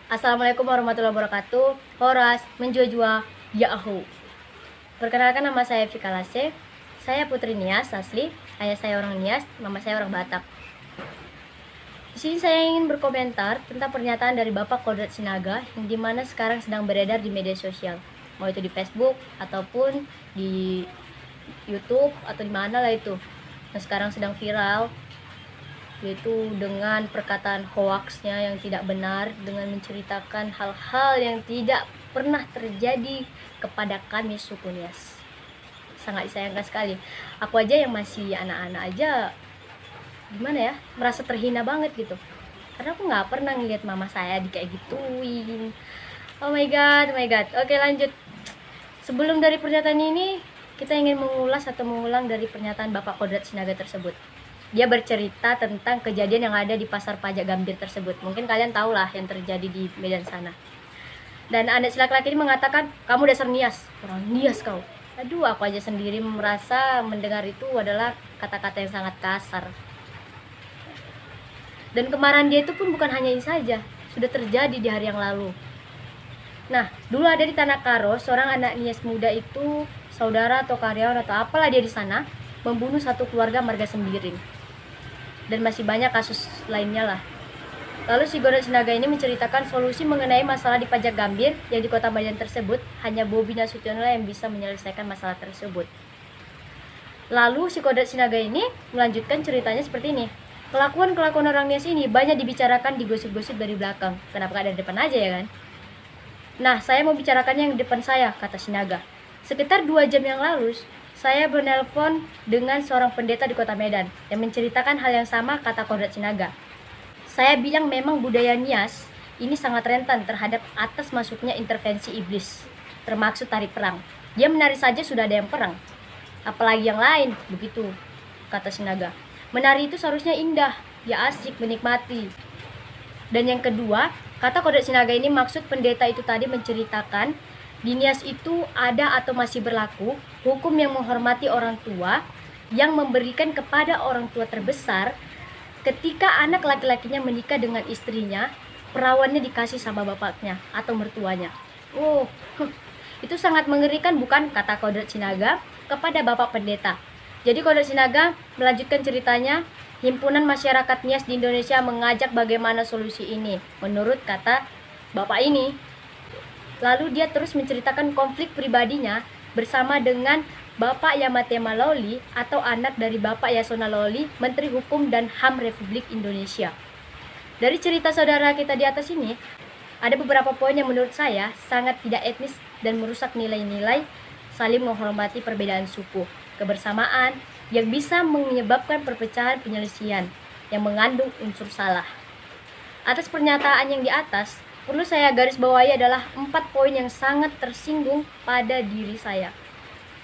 Assalamualaikum warahmatullahi wabarakatuh. Horas menjua-jua Yahoo. Perkenalkan, nama saya Vika Lase. Saya putri Nias asli. Ayah saya orang Nias, mama saya orang Batak. Di sini saya ingin berkomentar tentang pernyataan dari Bapak Kodrat Sinaga yang dimana sekarang sedang beredar di media sosial, mau itu di Facebook ataupun di YouTube atau di mana lah itu. Yang sekarang sedang viral, yaitu dengan perkataan hoaxnya yang tidak benar, dengan menceritakan hal-hal yang tidak pernah terjadi kepada kami suku Nias. Sangat disayangkan sekali. Aku aja yang masih anak-anak aja, gimana ya, merasa terhina banget gitu, karena aku nggak pernah ngeliat mama saya di kayak gituin. Oh my god, oh my god. Oke, lanjut. Sebelum dari pernyataan ini, kita ingin mengulas atau mengulang dari pernyataan Bapak Kodrat Sinaga tersebut. Dia bercerita tentang kejadian yang ada di pasar pajak Gambir tersebut. Mungkin kalian tahu lah yang terjadi di Medan sana. Dan anak laki-laki ini mengatakan, kamu dasar Nias, orang Nias kau. Aduh, aku aja sendiri merasa mendengar itu adalah kata-kata yang sangat kasar. Dan kemarahan dia itu pun bukan hanya ini saja, sudah terjadi di hari yang lalu. Nah, dulu ada di Tanah Karo, seorang anak Nias muda itu, saudara atau karyawan atau apalah dia di sana, membunuh satu keluarga marga Sembiring. Dan masih banyak kasus lainnya lah. Lalu si Kodrat Sinaga ini menceritakan solusi mengenai masalah di pajak Gambir yang di kota Medan tersebut, hanya Bobi Nasution yang bisa menyelesaikan masalah tersebut. Lalu si Kodrat Sinaga ini melanjutkan ceritanya seperti ini. Kelakuan-kelakuan orang Nias ini banyak dibicarakan di gosip-gosip dari belakang. Kenapa gak dari depan aja ya kan? Nah, saya mau bicarakannya yang di depan saya, kata Sinaga. Sekitar 2 jam yang lalu, saya menelpon dengan seorang pendeta di kota Medan yang menceritakan hal yang sama, kata Kodrat Sinaga. Saya bilang memang budaya Nias ini sangat rentan terhadap atas masuknya intervensi iblis, termaksud tari perang. Dia menari saja sudah ada yang perang, apalagi yang lain, begitu, kata Sinaga. Menari itu seharusnya indah, ya asik, menikmati. Dan yang kedua, kata Kodrat Sinaga ini, maksud pendeta itu tadi menceritakan di Nias itu ada atau masih berlaku hukum yang menghormati orang tua, yang memberikan kepada orang tua terbesar ketika anak laki-lakinya menikah dengan istrinya, perawannya dikasih sama bapaknya atau mertuanya. Oh, itu sangat mengerikan bukan, kata Kodrat Sinaga kepada Bapak Pendeta. Jadi Kodrat Sinaga melanjutkan ceritanya, Himpunan Masyarakat Nias di Indonesia mengajak bagaimana solusi ini, menurut kata Bapak ini. Lalu dia terus menceritakan konflik pribadinya bersama dengan Bapak Yamatema Lawli atau anak dari Bapak Yasona Lawli, Menteri Hukum dan HAM Republik Indonesia. Dari cerita saudara kita di atas ini, ada beberapa poin yang menurut saya sangat tidak etnis dan merusak nilai-nilai saling menghormati perbedaan suku, kebersamaan yang bisa menyebabkan perpecahan penyelesaian yang mengandung unsur salah. Atas pernyataan yang di atas, perlu saya garis bawahi adalah 4 poin yang sangat tersinggung pada diri saya.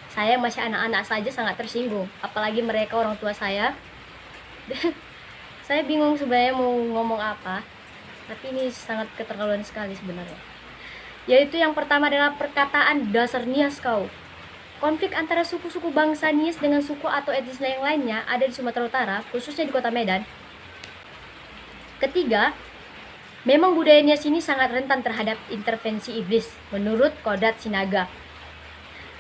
Saya masih anak-anak saja sangat tersinggung, apalagi mereka orang tua saya. Saya bingung sebenarnya mau ngomong apa, tapi ini sangat keterlaluan sekali sebenarnya. Yaitu yang pertama adalah perkataan dasar Nias kau. Konflik antara suku-suku bangsa Nias dengan suku atau etnis yang lainnya ada di Sumatera Utara, khususnya di kota Medan. Ketiga, memang budaya Nias ini sangat rentan terhadap intervensi iblis, menurut Kodrat Sinaga.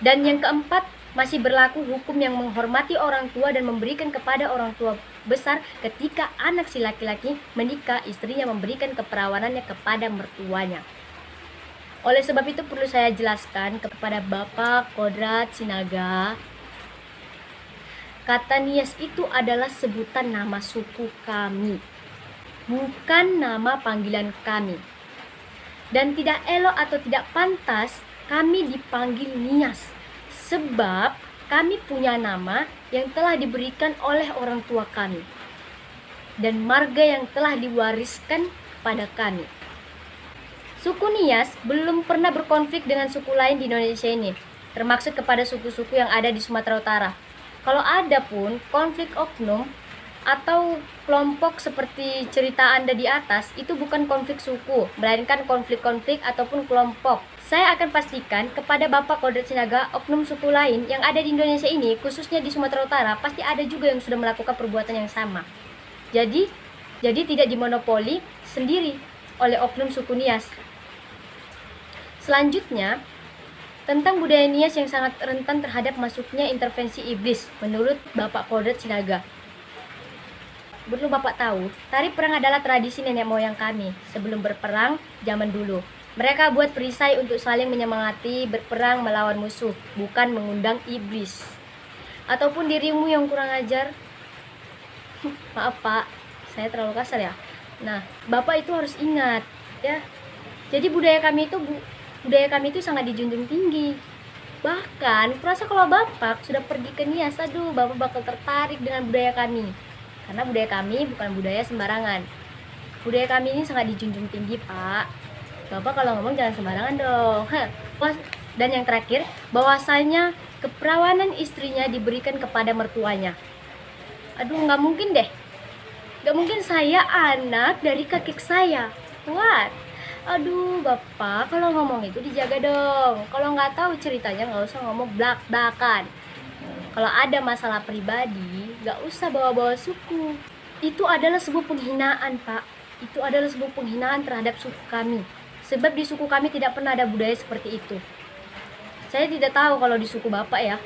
Dan yang keempat, masih berlaku hukum yang menghormati orang tua dan memberikan kepada orang tua besar ketika anak si laki-laki menikah, istrinya memberikan keperawanannya kepada mertuanya. Oleh sebab itu perlu saya jelaskan kepada Bapak Kodrat Sinaga, kata Nias itu adalah sebutan nama suku kami, bukan nama panggilan kami. Dan tidak elok atau tidak pantas kami dipanggil Nias, sebab kami punya nama yang telah diberikan oleh orang tua kami dan marga yang telah diwariskan kepada kami. Suku Nias belum pernah berkonflik dengan suku lain di Indonesia ini, termaksud kepada suku-suku yang ada di Sumatera Utara. Kalau ada pun konflik oknum atau kelompok seperti cerita Anda di atas, itu bukan konflik suku, melainkan konflik-konflik ataupun kelompok. Saya akan pastikan kepada Bapak Kodrat Sinaga, oknum suku lain yang ada di Indonesia ini, khususnya di Sumatera Utara, pasti ada juga yang sudah melakukan perbuatan yang sama. Jadi tidak dimonopoli sendiri, oleh oknum suku Nias. Selanjutnya, tentang budaya Nias yang sangat rentan terhadap masuknya intervensi iblis menurut Bapak Kodrat Sinaga. Perlu Bapak tahu, tari perang adalah tradisi nenek moyang kami sebelum berperang zaman dulu. Mereka buat perisai untuk saling menyemangati berperang melawan musuh, bukan mengundang iblis. Ataupun dirimu yang kurang ajar. Maaf Pak, saya terlalu kasar ya. Nah, Bapak itu harus ingat ya. Jadi budaya kami itu sangat dijunjung tinggi. Bahkan, kurasa kalau Bapak sudah pergi ke Nias, aduh, Bapak bakal tertarik dengan budaya kami. Karena budaya kami bukan budaya sembarangan. Budaya kami ini sangat dijunjung tinggi, Pak. Bapak kalau ngomong jangan sembarangan dong. Dan yang terakhir, bahwasanya keperawanan istrinya diberikan kepada mertuanya. Aduh, nggak mungkin deh. Nggak mungkin saya anak dari kakek saya. What? Aduh, Bapak, kalau ngomong itu dijaga dong. Kalau nggak tahu ceritanya nggak usah ngomong blak-blakan. Kalau ada masalah pribadi, gak usah bawa-bawa suku. Itu adalah sebuah penghinaan, Pak. Itu adalah sebuah penghinaan terhadap suku kami. Sebab di suku kami tidak pernah ada budaya seperti itu. Saya tidak tahu kalau di suku Bapak ya,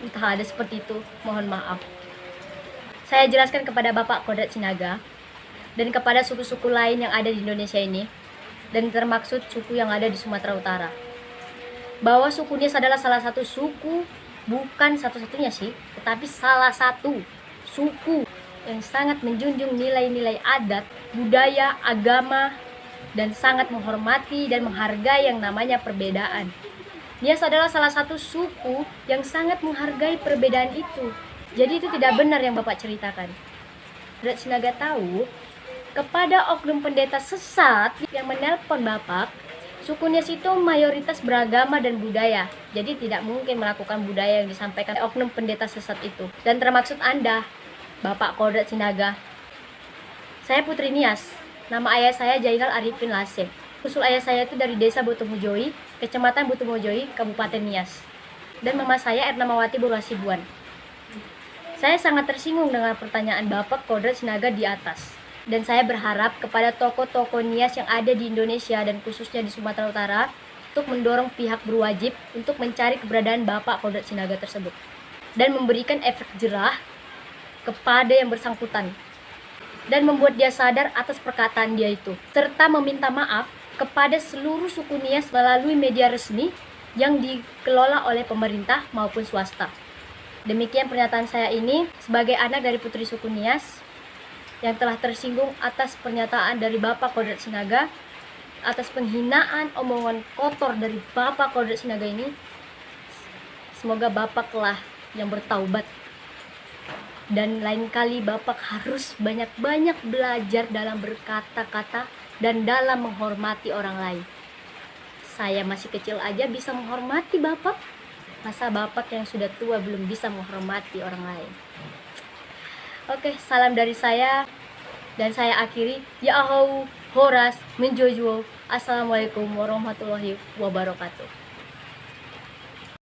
entah ada seperti itu. Mohon maaf. Saya jelaskan kepada Bapak Kodrat Sinaga dan kepada suku-suku lain yang ada di Indonesia ini, dan termaksud suku yang ada di Sumatera Utara, bahwa suku Nias adalah salah satu suku, bukan satu-satunya sih, tetapi salah satu suku yang sangat menjunjung nilai-nilai adat, budaya, agama, dan sangat menghormati dan menghargai yang namanya perbedaan. Nias adalah salah satu suku yang sangat menghargai perbedaan itu. Jadi itu tidak benar yang Bapak ceritakan. Kodrat Sinaga tahu kepada oknum pendeta sesat yang menelpon Bapak, suku Nias itu mayoritas beragama dan budaya, jadi tidak mungkin melakukan budaya yang disampaikan oknum pendeta sesat itu. Dan termaksud Anda, Bapak Kodrat Sinaga. Saya Putri Nias, nama ayah saya Jainal Arifin Lasem. Usul ayah saya itu dari desa Butumujoi, kecamatan Butumujoi, Kabupaten Nias. Dan mama saya Ernamawati Burhasibuan. Saya sangat tersinggung dengan pertanyaan Bapak Kodrat Sinaga di atas. Dan saya berharap kepada tokoh-tokoh Nias yang ada di Indonesia dan khususnya di Sumatera Utara untuk mendorong pihak berwajib untuk mencari keberadaan Bapak Kodrat Sinaga tersebut dan memberikan efek jerah kepada yang bersangkutan dan membuat dia sadar atas perkataan dia itu, serta meminta maaf kepada seluruh suku Nias melalui media resmi yang dikelola oleh pemerintah maupun swasta. Demikian pernyataan saya ini sebagai anak dari putri suku Nias yang telah tersinggung atas pernyataan dari Bapak Kodrat Sinaga, atas penghinaan omongan kotor dari Bapak Kodrat Sinaga ini. Semoga Bapaklah yang bertaubat, dan lain kali Bapak harus banyak-banyak belajar dalam berkata-kata dan dalam menghormati orang lain. Saya masih kecil aja bisa menghormati Bapak, masa Bapak yang sudah tua belum bisa menghormati orang lain? Oke, salam dari saya dan saya akhiri. Ya ahau horas menjojo. Assalamualaikum warahmatullahi wabarakatuh.